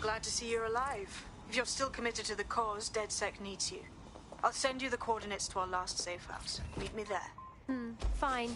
glad to see you're alive. If you're still committed to the cause, DedSec needs you. I'll send you the coordinates to our last safe house. Meet me there. Fine.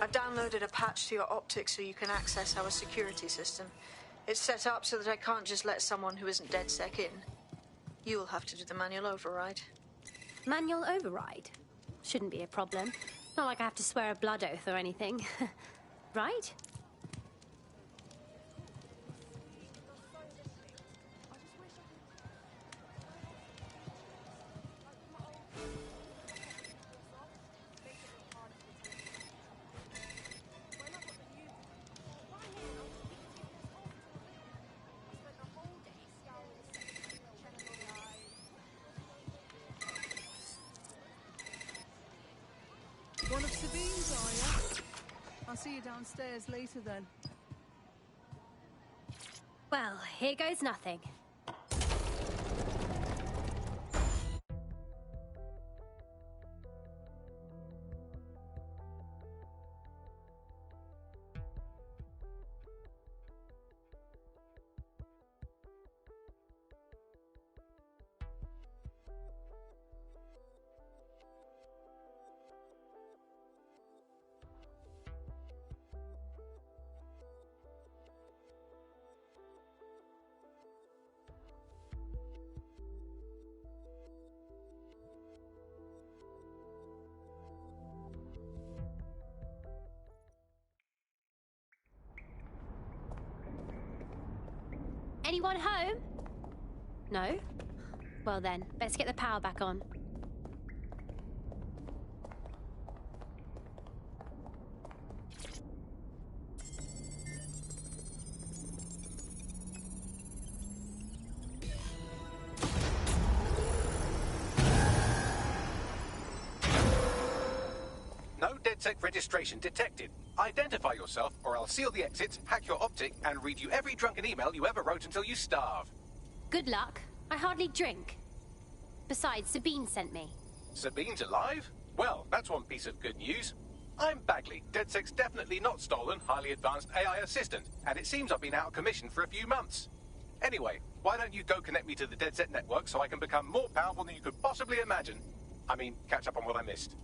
I've downloaded a patch to your optics so you can access our security system. It's set up so that I can't just let someone who isn't DedSec in. You'll have to do the manual override. Manual override? Shouldn't be a problem. Not like I have to swear a blood oath or anything. Right? One of Sabine's, are you? I'll see you downstairs later then. Well, here goes nothing. Anyone home? No? Well then, let's get the power back on. No DedSec registration detected. Identify yourself, or I'll seal the exits, hack your optic, and read you every drunken email you ever wrote until you starve. Good luck. I hardly drink. Besides, Sabine sent me. Sabine's alive? Well, that's one piece of good news. I'm Bagley, DedSec's definitely not stolen, highly advanced AI assistant, and it seems I've been out of commission for a few months. Anyway, why don't you go connect me to the DedSec network so I can become more powerful than you could possibly imagine? I mean, catch up on what I missed.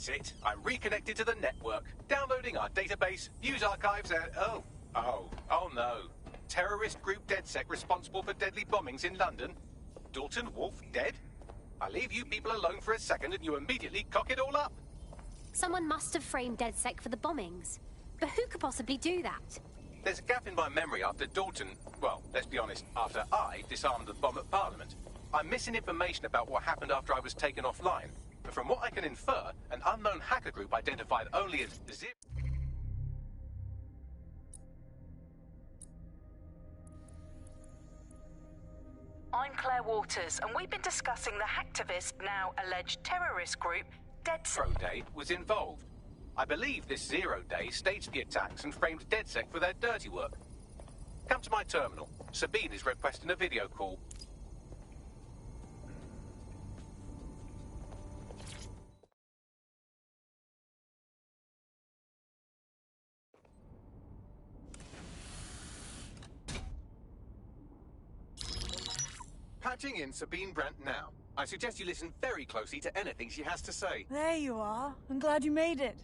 That's it. I'm reconnected to the network, downloading our database, news archives, and oh no. Terrorist group DedSec responsible for deadly bombings in London. Dalton Wolf dead? I leave you people alone for a second and you immediately cock it all up. Someone must have framed DedSec for the bombings. But who could possibly do that? There's a gap in my memory after Dalton, well, let's be honest, after I disarmed the bomb at Parliament. I'm missing information about what happened after I was taken offline. But from what I can infer, an unknown hacker group identified only as zero. I'm Claire Waters, and we've been discussing the hacktivist, now alleged terrorist group, DedSec. Zero Day was involved. I believe this 0 Day staged the attacks and framed DedSec for their dirty work. Come to my terminal. Sabine is requesting a video call. Patching in Sabine Brandt now. I suggest you listen very closely to anything she has to say. There you are. I'm glad you made it.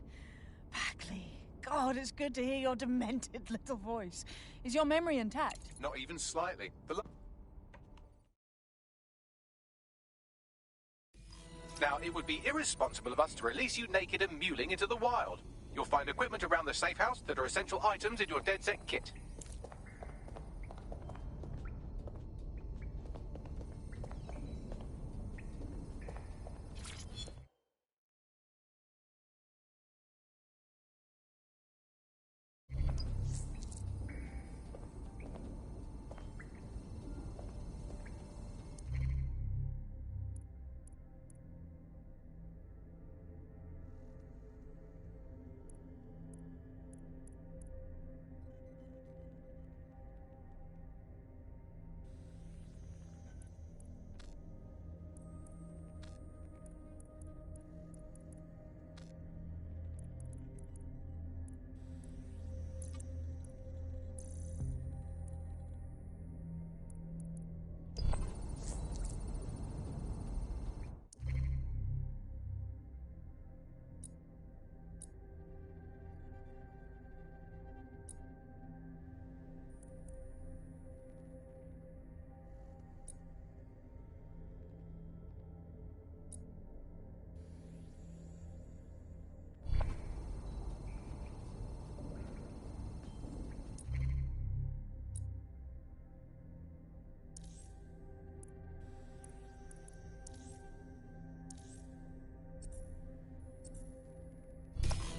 Bagley. God, it's good to hear your demented little voice. Is your memory intact? Not even slightly. Now, it would be irresponsible of us to release you naked and mewling into the wild. You'll find equipment around the safe house that are essential items in your DedSec kit.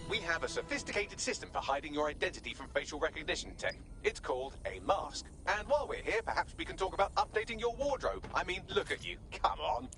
We have a sophisticated system for hiding your identity from facial recognition tech. It's called a mask. And while we're here, perhaps we can talk about updating your wardrobe. I mean, look at you. Come on.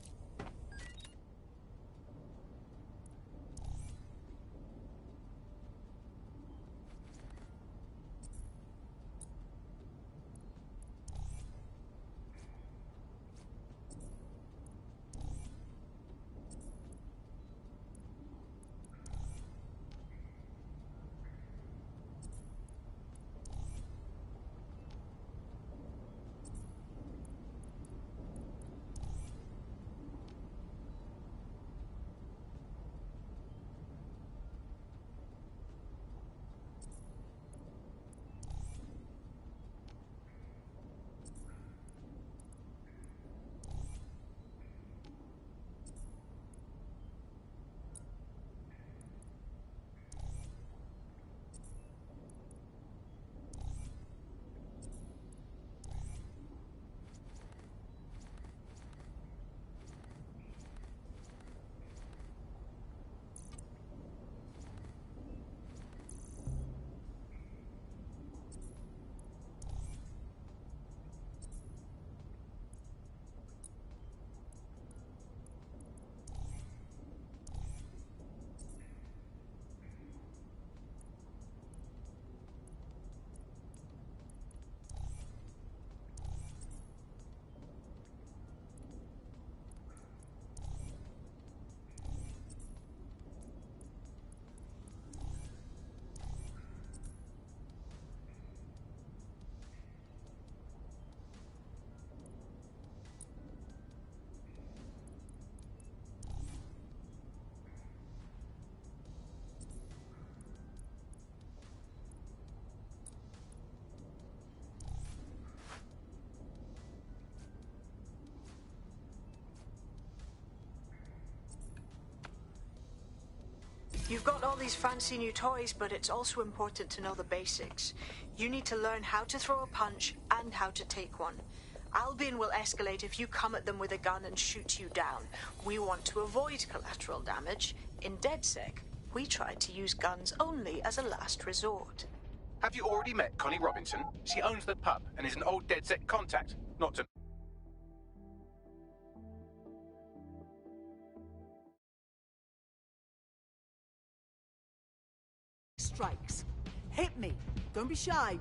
You've got all these fancy new toys, but it's also important to know the basics. You need to learn how to throw a punch and how to take one. Albion will escalate if you come at them with a gun and shoot you down. We want to avoid collateral damage. In DedSec, we try to use guns only as a last resort. Have you already met Connie Robinson? She owns the pub and is an old DedSec contact. Not to... Strikes. Hit me. Don't be shy.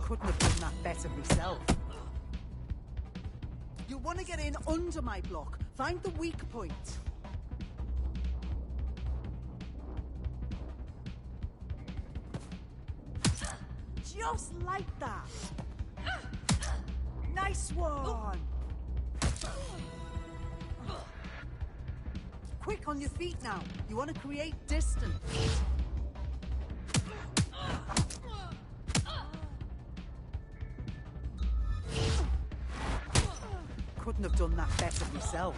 Couldn't have done that better myself. You want to get in under my block. Find the weak point. Just like that. Nice one. Quick on your feet now. You want to create distance. Couldn't have done that better myself.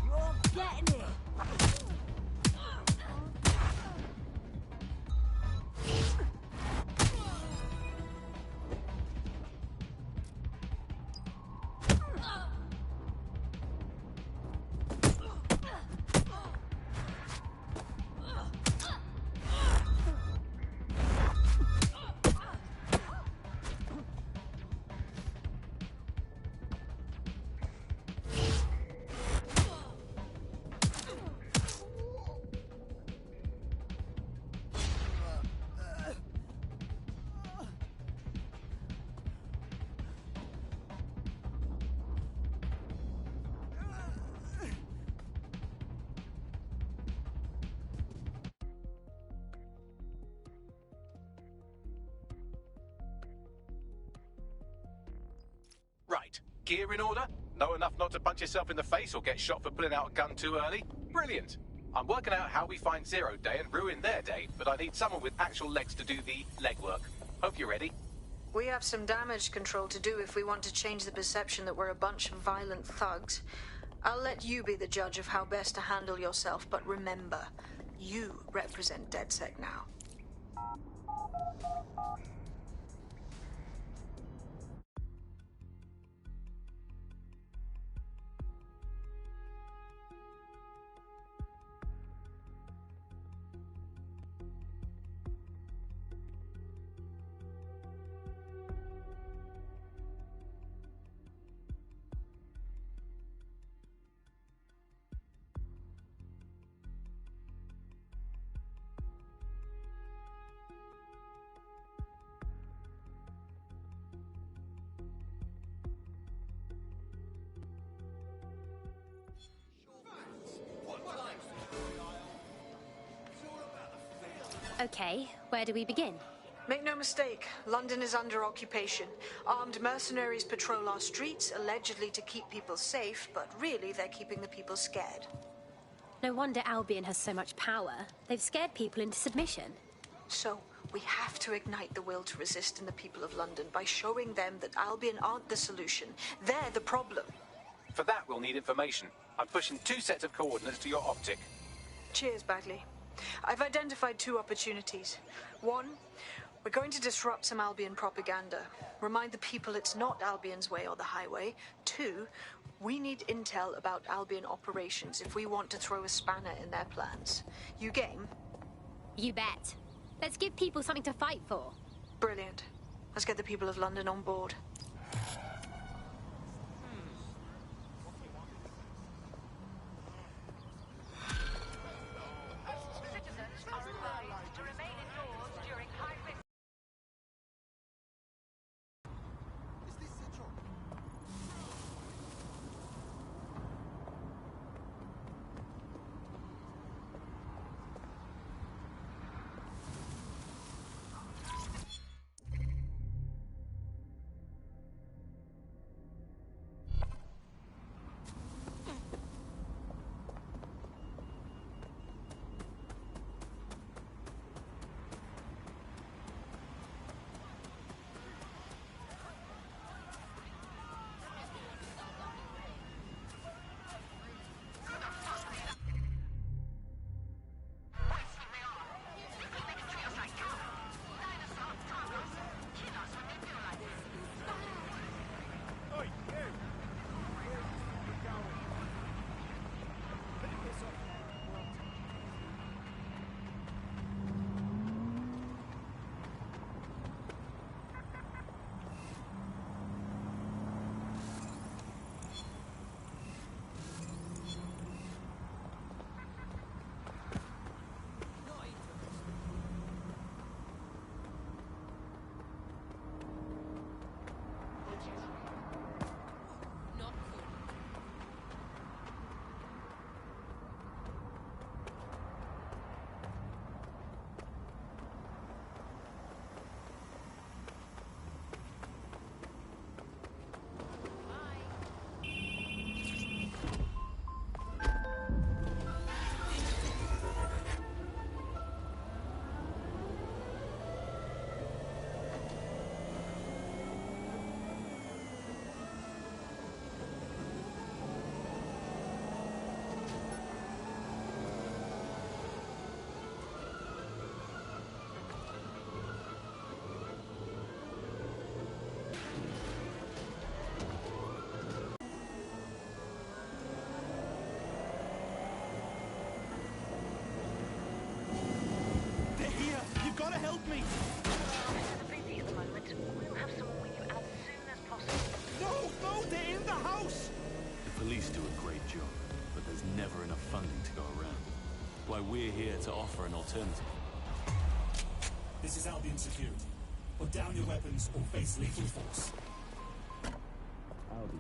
You're getting it. Right. Gear in order? Know enough not to punch yourself in the face or get shot for pulling out a gun too early? Brilliant. I'm working out how we find Zero Day and ruin their day, but I need someone with actual legs to do the legwork. Hope you're ready. We have some damage control to do if we want to change the perception that we're a bunch of violent thugs. I'll let you be the judge of how best to handle yourself, but remember, you represent DedSec now. Okay, where do we begin? Make no mistake, London is under occupation. Armed mercenaries patrol our streets, allegedly to keep people safe, but really they're keeping the people scared. No wonder Albion has so much power. They've scared people into submission. So, we have to ignite the will to resist in the people of London by showing them that Albion aren't the solution. They're the problem. For that, we'll need information. I'm pushing 2 sets of coordinates to your optic. Cheers, Bagley. I've identified 2 opportunities. 1, we're going to disrupt some Albion propaganda. Remind the people it's not Albion's way or the highway. 2, we need intel about Albion operations if we want to throw a spanner in their plans. You game? You bet. Let's give people something to fight for. Brilliant. Let's get the people of London on board. funding to go around. Why we're here to offer an alternative. This is Albion Security. Put down your weapons or face lethal force. Albion.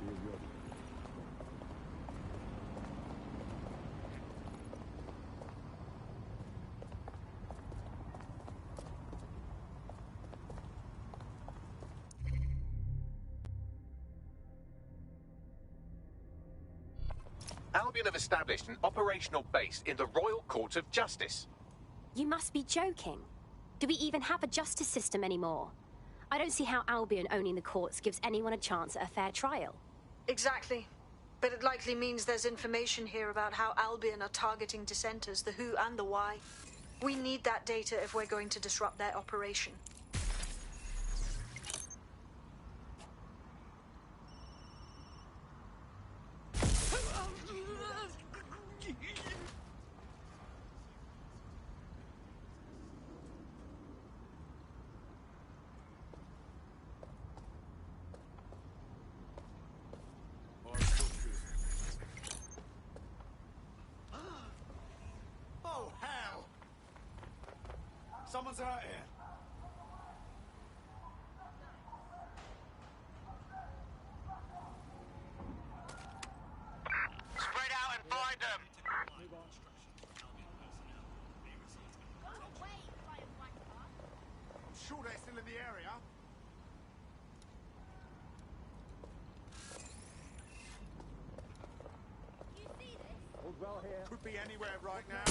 We're ready. Albion have established an operational base in the Royal Court of Justice. You must be joking. Do we even have a justice system anymore? I don't see how Albion owning the courts gives anyone a chance at a fair trial. Exactly. But it likely means there's information here about how Albion are targeting dissenters, the who and the why. We need that data if we're going to disrupt their operation. Oh, hell! Someone's out here. Spread out and find them! I'm sure they're still in the area. Could be anywhere right now.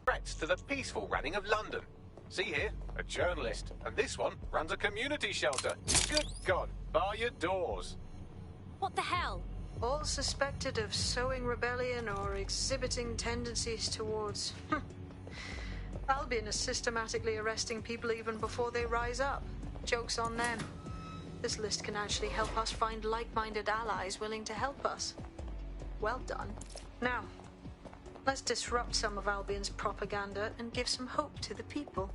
Threats to the peaceful running of London. See here, a journalist, and this one runs a community shelter. Good God, bar your doors. What the hell? All suspected of sowing rebellion or exhibiting tendencies towards... Albion is systematically arresting people even before they rise up. Joke's on them. This list can actually help us find like-minded allies willing to help us. Well done. Now, let's disrupt some of Albion's propaganda and give some hope to the people.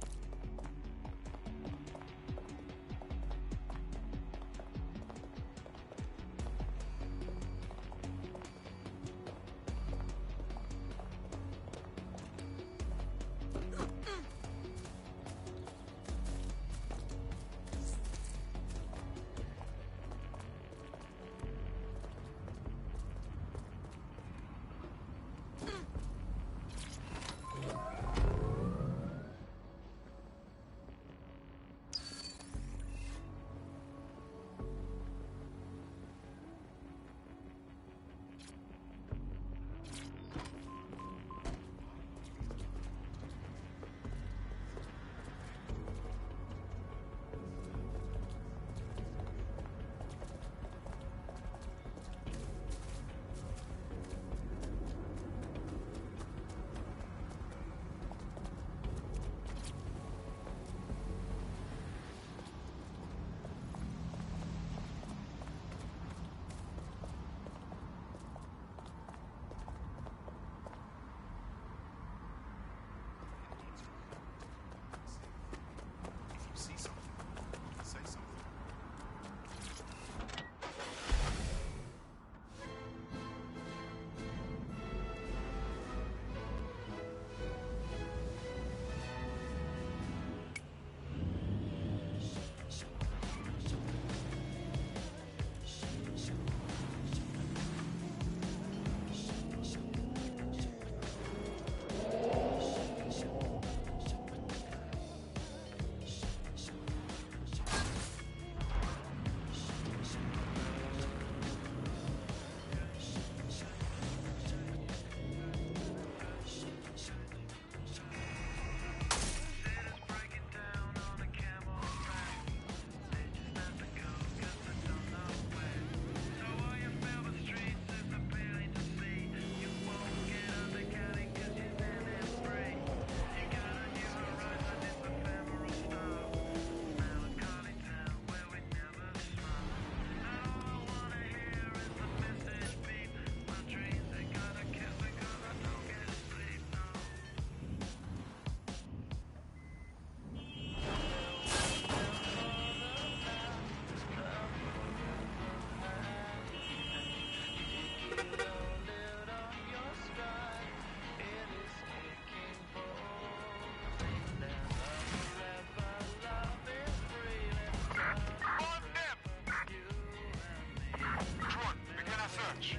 search.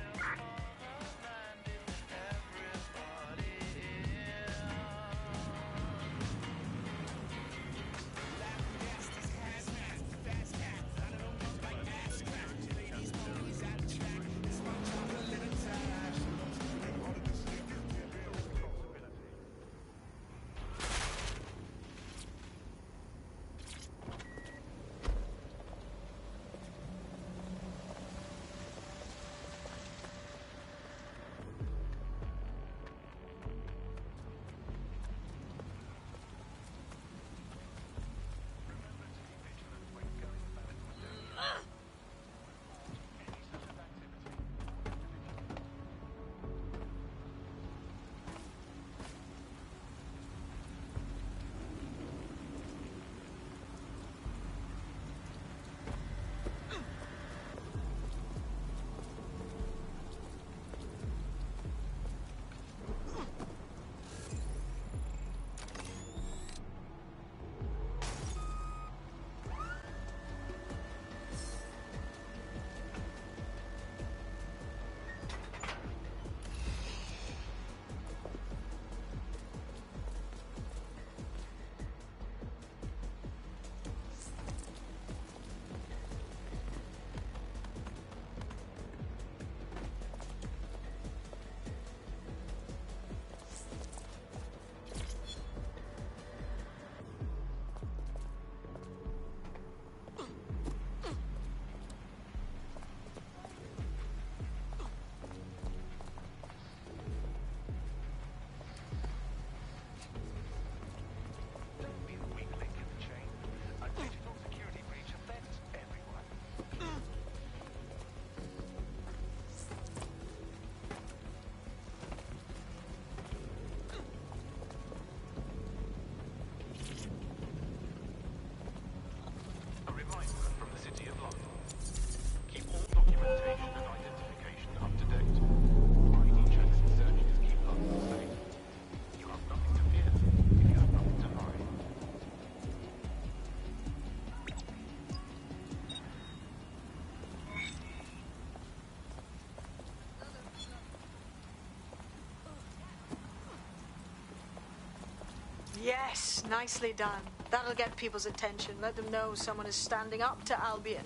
Yes, nicely done. That'll get people's attention. Let them know someone is standing up to Albion.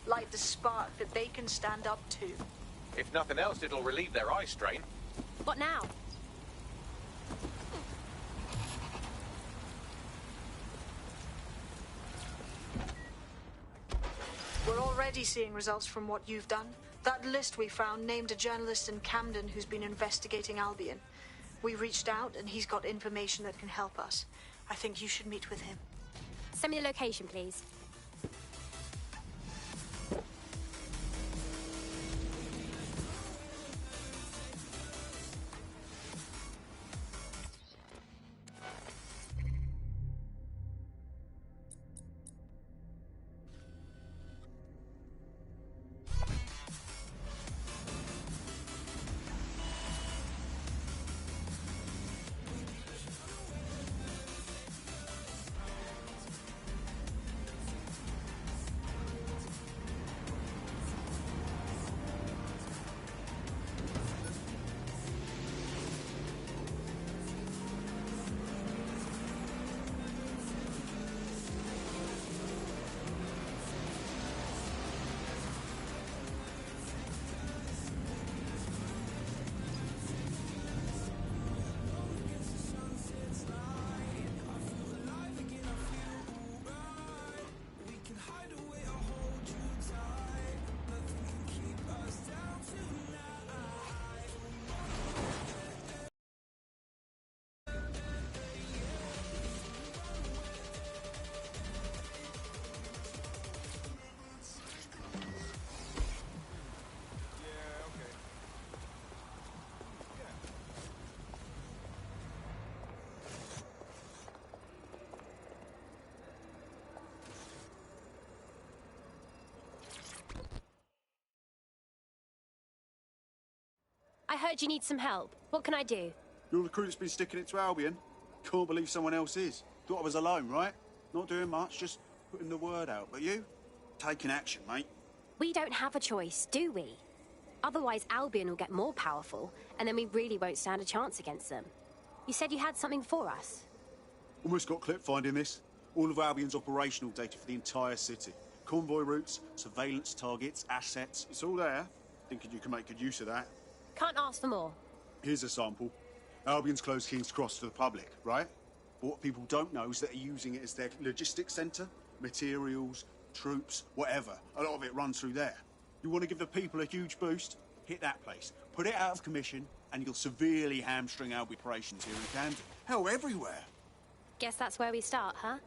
Light the spark that they can stand up to. If nothing else, it'll relieve their eye strain. What now? We're already seeing results from what you've done. That list we found named a journalist in Camden who's been investigating Albion. We reached out and he's got information that can help us. I think you should meet with him. Send me the location, please. I heard you need some help. What can I do? You're the crew that's been sticking it to Albion. Can't believe someone else is. Thought I was alone, right? Not doing much, just putting the word out. But you? Taking action, mate. We don't have a choice, do we? Otherwise, Albion will get more powerful, and then we really won't stand a chance against them. You said you had something for us. Almost got clip finding this. All of Albion's operational data for the entire city. Convoy routes, surveillance targets, assets. It's all there. Thinking you can make good use of that. Can't ask for more. Here's a sample. Albion's closed King's Cross to the public, right? But what people don't know is that they're using it as their logistics centre. Materials, troops, whatever. A lot of it runs through there. You want to give the people a huge boost? Hit that place. Put it out of commission, and you'll severely hamstring Albion operations here in Camden. Hell, everywhere. Guess that's where we start, huh?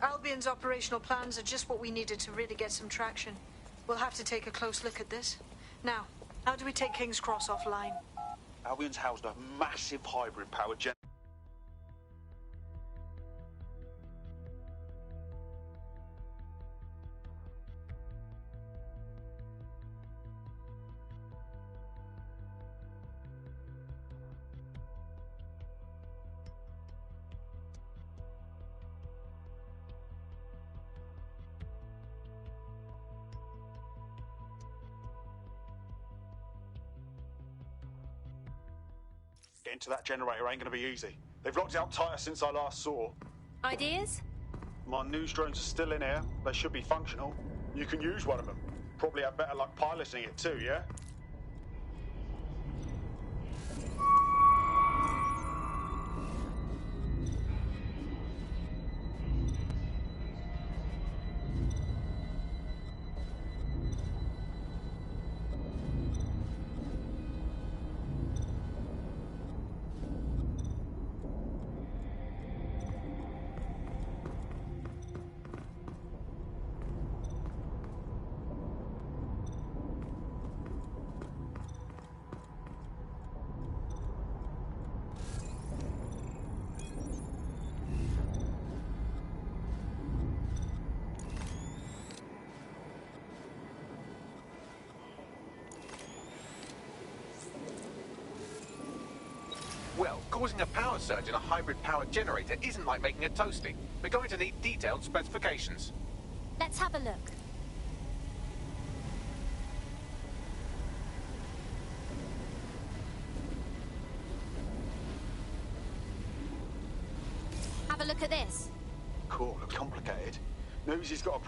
Albion's operational plans are just what we needed to really get some traction. We'll have to take a close look at this. Now, how do we take King's Cross offline? Albion's housed a massive hybrid power gen... Getting to that generator ain't gonna be easy. They've locked it up tighter since I last saw. Ideas? My news drones are still in here. They should be functional. You can use one of them. Probably have better luck piloting it too, yeah? Well, causing a power surge in a hybrid power generator isn't like making a toasty. We're going to need detailed specifications. Let's have a look. Have a look at this. Cool, looks complicated. Knows he's got a